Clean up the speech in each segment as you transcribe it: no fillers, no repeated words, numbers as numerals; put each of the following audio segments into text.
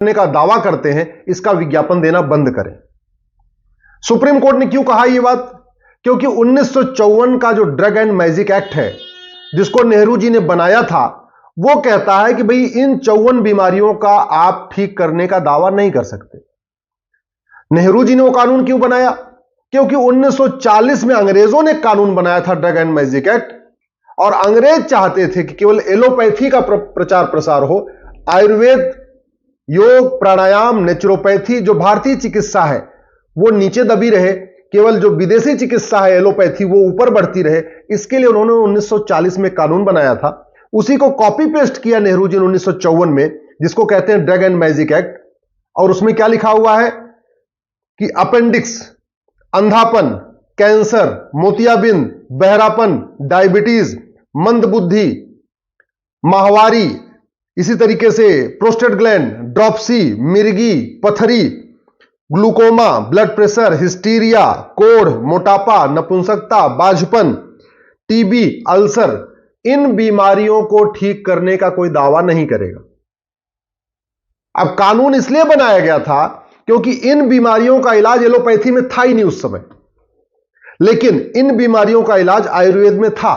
करने का दावा करते हैं, इसका विज्ञापन देना बंद करें। सुप्रीम कोर्ट ने क्यों कहा यह बात? क्योंकि 1954 का जो ड्रग एंड मैजिक एक्ट है, जिसको नेहरू जी ने बनाया था, वो कहता है कि भाई इन 54 बीमारियों का आप ठीक करने का दावा नहीं कर सकते। नेहरू जी ने वो कानून क्यों बनाया? क्योंकि 1940 में अंग्रेजों ने कानून बनाया था ड्रग एंड मैजिक एक्ट, और अंग्रेज चाहते थे कि केवल एलोपैथी का प्रचार प्रसार हो। आयुर्वेद, योग, प्राणायाम, नेचुरोपैथी जो भारतीय चिकित्सा है वो नीचे दबी रहे, केवल जो विदेशी चिकित्सा है एलोपैथी वो ऊपर बढ़ती रहे। इसके लिए उन्होंने 1940 में कानून बनाया था। उसी को कॉपी पेस्ट किया नेहरू जी ने 1954 में, जिसको कहते हैं ड्रग एंड मैजिक एक्ट। और उसमें क्या लिखा हुआ है कि अपेंडिक्स, अंधापन, कैंसर, मोतियाबिंद, बहरापन, डायबिटीज, मंदबुद्धि, माहवारी, इसी तरीके से प्रोस्टेट ग्लैंड, ड्रॉप्सी, मिर्गी, पथरी, ग्लूकोमा, ब्लड प्रेशर, हिस्टीरिया, कोढ़, मोटापा, नपुंसकता, बाझपन, टीबी, अल्सर, इन बीमारियों को ठीक करने का कोई दावा नहीं करेगा। अब कानून इसलिए बनाया गया था क्योंकि इन बीमारियों का इलाज एलोपैथी में था ही नहीं उस समय, लेकिन इन बीमारियों का इलाज आयुर्वेद में था।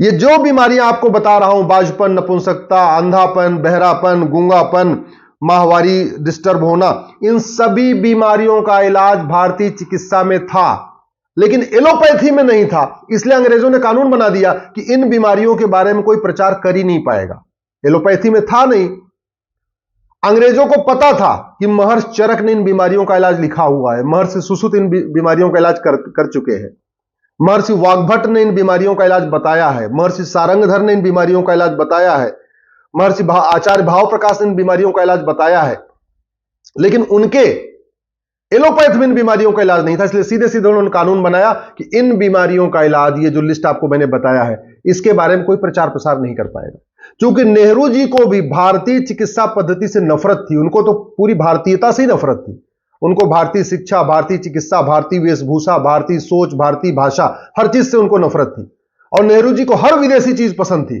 ये जो बीमारियां आपको बता रहा हूं, बाझपन, नपुंसकता, अंधापन, बहरापन, गूंगापन, माहवारी डिस्टर्ब होना, इन सभी बीमारियों का इलाज भारतीय चिकित्सा में था, लेकिन एलोपैथी में नहीं था। इसलिए अंग्रेजों ने कानून बना दिया कि इन बीमारियों के बारे में कोई प्रचार कर ही नहीं पाएगा। एलोपैथी में था नहीं। अंग्रेजों को पता था कि महर्षि चरक ने इन बीमारियों का इलाज लिखा हुआ है, महर्षि सुश्रुत इन बीमारियों का इलाज कर चुके हैं, महर्षि वाग्भट ने इन बीमारियों का इलाज बताया है, महर्षि सारंगधर ने इन बीमारियों का इलाज बताया है, महर्षि आचार्य भाव प्रकाश ने इन बीमारियों का इलाज बताया है, लेकिन उनके एलोपैथ में इन बीमारियों का इलाज नहीं था। इसलिए सीधे सीधे उन्होंने कानून बनाया कि इन बीमारियों का इलाज, ये जो लिस्ट आपको मैंने बताया है, इसके बारे में कोई प्रचार प्रसार नहीं कर पाएगा। क्योंकि नेहरू जी को भी भारतीय चिकित्सा पद्धति से नफरत थी, उनको तो पूरी भारतीयता से ही नफरत थी। उनको भारतीय शिक्षा, भारतीय चिकित्सा, भारतीय वेशभूषा, भारतीय सोच, भारतीय भाषा, हर चीज से उनको नफरत थी। और नेहरू जी को हर विदेशी चीज पसंद थी,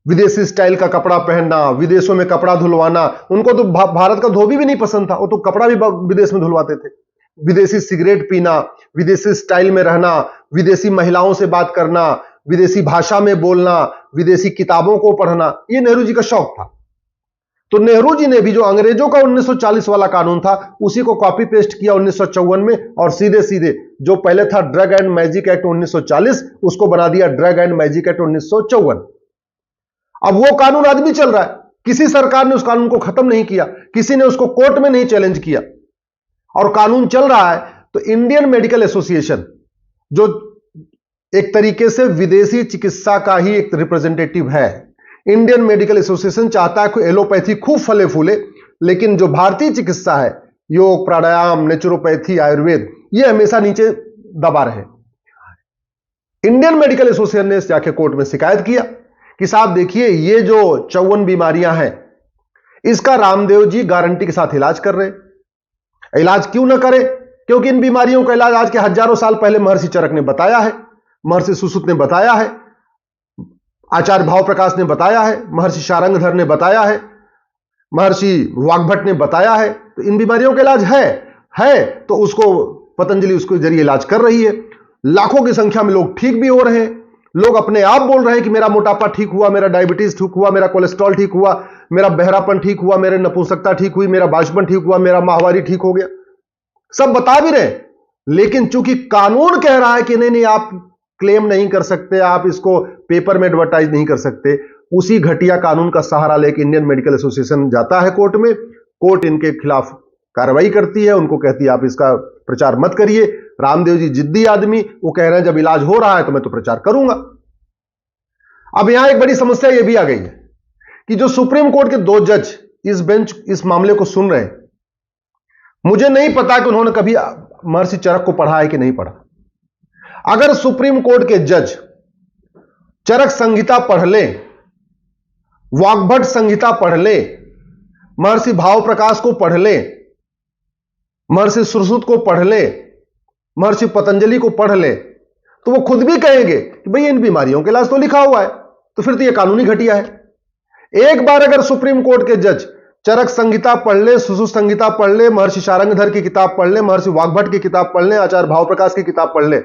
विदेशी स्टाइल का कपड़ा पहनना, विदेशों में कपड़ा धुलवाना। उनको तो भारत का धोबी भी नहीं पसंद था, वो तो कपड़ा भी विदेश में धुलवाते थे। विदेशी सिगरेट पीना, विदेशी स्टाइल में रहना, विदेशी महिलाओं से बात करना, विदेशी भाषा में बोलना, विदेशी किताबों को पढ़ना, ये नेहरू जी का शौक था। तो नेहरू जी ने भी जो अंग्रेजों का 1940 वाला कानून था, उसी को कॉपी पेस्ट किया 1954 में, और सीधे सीधे जो पहले था ड्रग एंड मैजिक एक्ट 1940, उसको बना दिया ड्रग एंड मैजिक एक्ट 1954। अब वो कानून आज भी चल रहा है। किसी सरकार ने उस कानून को खत्म नहीं किया, किसी ने उसको कोर्ट में नहीं चैलेंज किया, और कानून चल रहा है। तो इंडियन मेडिकल एसोसिएशन, जो एक तरीके से विदेशी चिकित्सा का ही एक रिप्रेजेंटेटिव है, इंडियन मेडिकल एसोसिएशन चाहता है कि एलोपैथी खूब फले फूले, लेकिन जो भारतीय चिकित्सा है, योग, प्राणायाम, नेचुरोपैथी, आयुर्वेद, ये हमेशा नीचे दबा रहे। इंडियन मेडिकल एसोसिएशन ने जाके कोर्ट में शिकायत किया कि साहब देखिए, ये जो 54 बीमारियां हैं, इसका रामदेव जी गारंटी के साथ इलाज कर रहे। इलाज क्यों ना करें? क्योंकि इन बीमारियों का इलाज आज के हजारों साल पहले महर्षि चरक ने बताया है, महर्षि सुश्रुत ने बताया है, आचार्य भाव प्रकाश ने बताया है, महर्षि सारंगधर ने बताया है, महर्षि वाग्भट ने बताया है। तो इन बीमारियों का इलाज है तो उसको पतंजलि उसके जरिए इलाज कर रही है। लाखों की संख्या में लोग ठीक भी हो रहे हैं। लोग अपने आप बोल रहे हैं कि मेरा मोटापा ठीक हुआ, मेरा डायबिटीज ठीक हुआ, मेरा कोलेस्ट्रॉल ठीक हुआ, मेरा बहरापन ठीक हुआ, मेरे नपुंसकता ठीक हुई, मेरा बाझपन ठीक हुआ, मेरा माहवारी ठीक हो गया। सब बता भी रहे, लेकिन चूंकि कानून कह रहा है कि नहीं, आप क्लेम नहीं कर सकते, आप इसको पेपर में एडवर्टाइज नहीं कर सकते, उसी घटिया कानून का सहारा लेकर इंडियन मेडिकल एसोसिएशन जाता है कोर्ट में। कोर्ट इनके खिलाफ कार्रवाई करती है, उनको कहती है आप इसका प्रचार मत करिए। रामदेव जी जिद्दी आदमी, वो कह रहे हैं जब इलाज हो रहा है तो मैं तो प्रचार करूंगा। अब यहां एक बड़ी समस्या यह भी आ गई है कि जो सुप्रीम कोर्ट के 2 जज इस बेंच इस मामले को सुन रहे हैं, मुझे नहीं पता कि उन्होंने कभी महर्षि चरक को पढ़ा है कि नहीं पढ़ा। अगर सुप्रीम कोर्ट के जज चरक संहिता पढ़ ले, वाग्भट संहिता पढ़ ले, महर्षि भाव प्रकाश को पढ़ ले, महर्षि सुश्रुत को पढ़ ले, महर्षि पतंजलि को पढ़ ले, तो वो खुद भी कहेंगे कि भाई इन बीमारियों के इलाज तो लिखा हुआ है, तो फिर तो ये कानूनी घटिया है। एक बार अगर सुप्रीम कोर्ट के जज चरक संहिता पढ़ ले, सुश्रुत संहिता पढ़ ले, महर्षि शार्ंगधर की किताब पढ़ ले, महर्षि वाग्भट की किताब पढ़ ले, आचार्य भावप्रकाश की किताब पढ़ ले,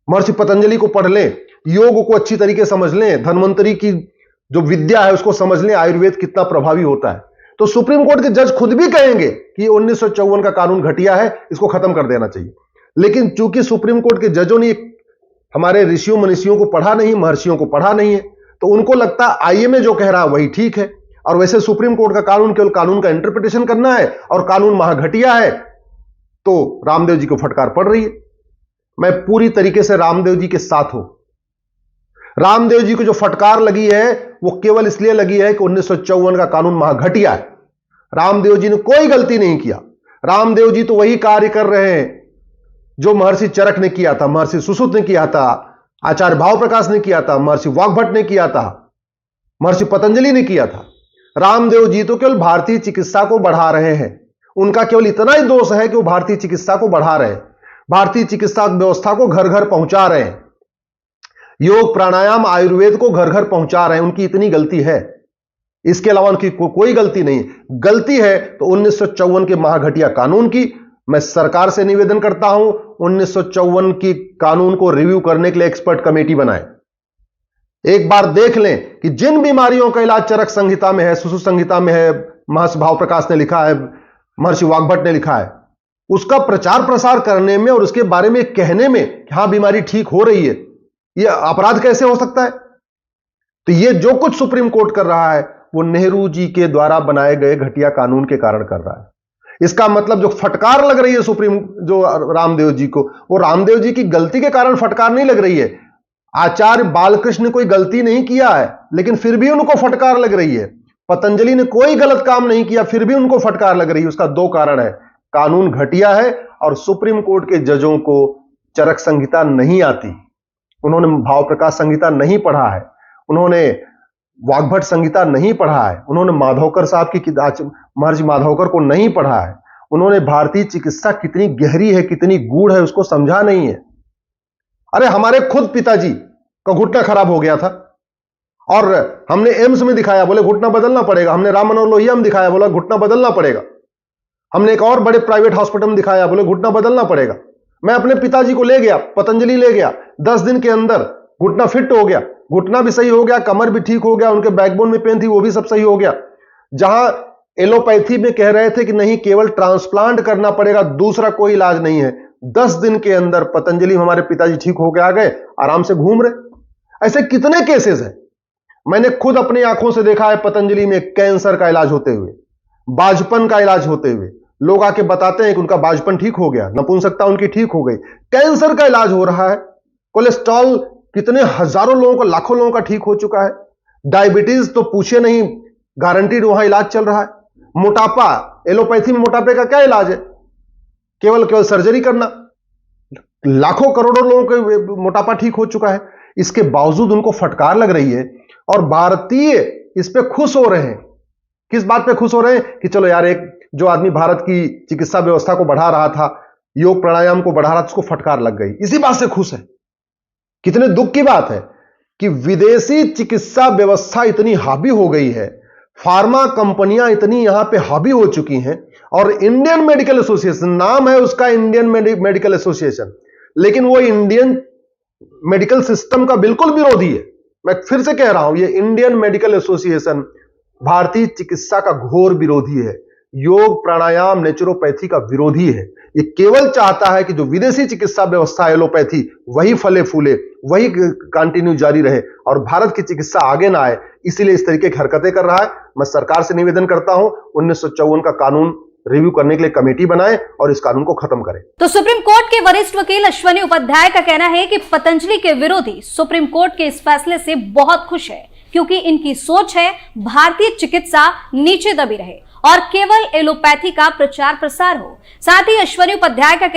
महर्षि पतंजलि को पढ़ ले, योग को अच्छी तरीके समझ लें, धन्वंतरी की जो विद्या है उसको समझ लें, आयुर्वेद कितना प्रभावी होता है। तो सुप्रीम कोर्ट के जज खुद भी कहेंगे कि 1954 का कानून घटिया है, इसको खत्म कर देना चाहिए। लेकिन चूंकि सुप्रीम कोर्ट के जजों ने हमारे ऋषियों मनीषियों को पढ़ा नहीं, महर्षियों को पढ़ा नहीं है, तो उनको लगता है आईएमए जो कह रहा है वही ठीक है, और वैसे सुप्रीम कोर्ट का कानून केवल कानून का इंटरप्रिटेशन करना है और कानून महाघटिया है, तो रामदेव जी को फटकार पड़ रही है। मैं पूरी तरीके से रामदेव जी के साथ हूं। रामदेव जी को जो फटकार लगी है वो केवल इसलिए लगी है कि 1954 का कानून महाघटिया है। रामदेव जी ने कोई गलती नहीं किया। रामदेव जी तो वही कार्य कर रहे हैं जो महर्षि चरक ने किया था, महर्षि सुश्रुत ने किया था, आचार्य भावप्रकाश ने किया था, महर्षि वाग्भट ने किया था, महर्षि पतंजलि ने किया था। रामदेव जी तो केवल भारतीय चिकित्सा को बढ़ा रहे हैं। उनका केवल इतना ही दोष है कि वो भारतीय चिकित्सा को बढ़ा रहे हैं, भारतीय चिकित्सा व्यवस्था को घर घर पहुंचा रहे हैं, योग प्राणायाम आयुर्वेद को घर घर पहुंचा रहे हैं। उनकी इतनी गलती है, इसके अलावा उनकी कोई गलती नहीं। गलती है तो 1954 के महाघटिया कानून की। मैं सरकार से निवेदन करता हूं 1954 की कानून को रिव्यू करने के लिए एक्सपर्ट कमेटी बनाएं। एक बार देख लें कि जिन बीमारियों का इलाज चरक संहिता में है, सुश्रुत संहिता में है, महर्षि भावप्रकाश ने लिखा है, महर्षि वाग्भट ने लिखा है, उसका प्रचार प्रसार करने में और उसके बारे में कहने में कि हां बीमारी ठीक हो रही है, यह अपराध कैसे हो सकता है? तो यह जो कुछ सुप्रीम कोर्ट कर रहा है वो नेहरू जी के द्वारा बनाए गए घटिया कानून के कारण कर रहा है। इसका मतलब जो फटकार लग रही है सुप्रीम जो रामदेव जी को, वो रामदेव जी की गलती के कारण फटकार नहीं लग रही है। आचार्य बालकृष्ण ने कोई गलती नहीं किया है लेकिन फिर भी उनको फटकार लग रही है। पतंजलि ने कोई गलत काम नहीं किया फिर भी उनको फटकार लग रही है। उसका दो कारण है, कानून घटिया है और सुप्रीम कोर्ट के जजों को चरक संहिता नहीं आती, उन्होंने भावप्रकाश संहिता नहीं पढ़ा है, उन्होंने वाग्भट संहिता नहीं पढ़ा है, उन्होंने माधवकर साहब की महर्षि माधवकर को नहीं पढ़ा है, उन्होंने भारतीय चिकित्सा कितनी गहरी है, कितनी गूढ़ है उसको समझा नहीं है। अरे हमारे खुद पिताजी का घुटना खराब हो गया था और हमने एम्स में दिखाया, बोले घुटना बदलना पड़ेगा। हमने राम मनोहर लोहिया में दिखाया, बोला घुटना बदलना पड़ेगा। हमने एक और बड़े प्राइवेट हॉस्पिटल में दिखाया, बोले घुटना बदलना पड़ेगा। मैं अपने पिताजी को ले गया, पतंजलि ले गया, 10 दिन के अंदर घुटना फिट हो गया, घुटना भी सही हो गया, कमर भी ठीक हो गया, उनके बैकबोन में पेन थी वो भी सब सही हो गया। जहां एलोपैथी में कह रहे थे कि नहीं केवल ट्रांसप्लांट करना पड़ेगा, दूसरा कोई इलाज नहीं है, 10 दिन के अंदर पतंजलि हमारे पिताजी ठीक हो गए, आ गए, आराम से घूम रहे। ऐसे कितने केसेस हैं, मैंने खुद अपनी आंखों से देखा है। पतंजलि में कैंसर का इलाज होते हुए, बाजपन का इलाज होते हुए, लोग आके बताते हैं कि उनका बाजपन ठीक हो गया, नपुंसकता उनकी ठीक हो गई। कैंसर का इलाज हो रहा है, कोलेस्ट्रॉल कितने हजारों लोगों का, लाखों लोगों का ठीक हो चुका है। डायबिटीज तो पूछे नहीं, गारंटीड वहां इलाज चल रहा है। मोटापा, एलोपैथी में मोटापे का क्या इलाज है? केवल सर्जरी करना, लाखों करोड़ों लोगों का मोटापा ठीक हो चुका है। इसके बावजूद उनको फटकार लग रही है और भारतीय इस पे खुश हो रहे हैं। किस बात पे खुश हो रहे हैं कि चलो यार, एक जो आदमी भारत की चिकित्सा व्यवस्था को बढ़ा रहा था, योग प्राणायाम को बढ़ा रहा था, उसको फटकार लग गई, इसी बात से खुश है। कितने दुख की बात है कि विदेशी चिकित्सा व्यवस्था इतनी हावी हो गई है, फार्मा कंपनियां इतनी यहां पे हावी हो चुकी हैं, और इंडियन मेडिकल एसोसिएशन नाम है उसका, इंडियन मेडिकल एसोसिएशन, लेकिन वो इंडियन मेडिकल सिस्टम का बिल्कुल विरोधी है। मैं फिर से कह रहा हूं, ये इंडियन मेडिकल एसोसिएशन भारतीय चिकित्सा का घोर विरोधी है, योग प्राणायाम नेचुरोपैथी का विरोधी है। ये केवल चाहता है कि जो विदेशी चिकित्सा व्यवस्था एलोपैथी वही फले फूले, वही कंटिन्यू जारी रहे और भारत की चिकित्सा आगे ना आए, इसीलिए इस तरीके की हरकतें कर रहा है। मैं सरकार से निवेदन करता हूं 1954 का कानून रिव्यू करने के लिए कमेटी बनाए और इस कानून को खत्म करें। तो सुप्रीम कोर्ट के वरिष्ठ वकील अश्वनी उपाध्याय का कहना है कि पतंजलि के विरोधी सुप्रीम कोर्ट के इस फैसले से बहुत खुश है, क्योंकि इनकी सोच है भारतीय चिकित्सा नीचे दबी रहे और केवल एलोपैथी का प्रचार प्रसार हो। साथ ही अश्वनी उपाध्याय का